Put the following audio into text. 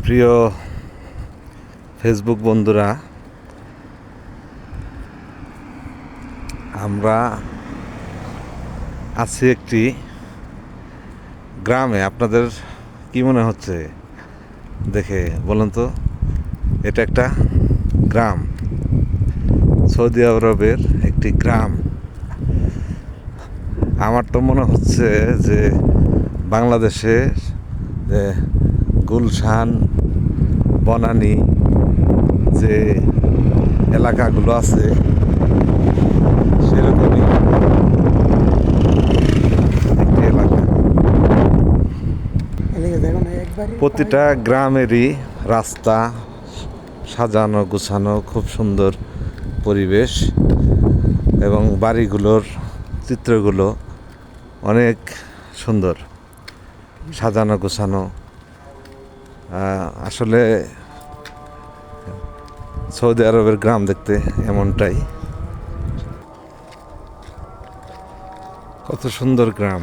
প্রিয় ফেসবুক বন্ধুরা, আমরা আছি একটি গ্রামে। আপনাদের কি মনে হচ্ছে দেখে বলুন তো? এটা একটা গ্রাম, সৌদি আরবের একটি গ্রাম। আমার তো মনে হচ্ছে যে বাংলাদেশের যে গুলশান, বনানী যে এলাকাগুলো আছে সেরকমই একটি এলাকা। প্রতিটা গ্রামেরই রাস্তা সাজানো গোছানো, খুব সুন্দর পরিবেশ, এবং বাড়িগুলোর চিত্রগুলো অনেক সুন্দর, সাজানো গোছানো। আসলে সৌদি আরবের গ্রাম দেখতে এমনটাই। কত সুন্দর গ্রাম!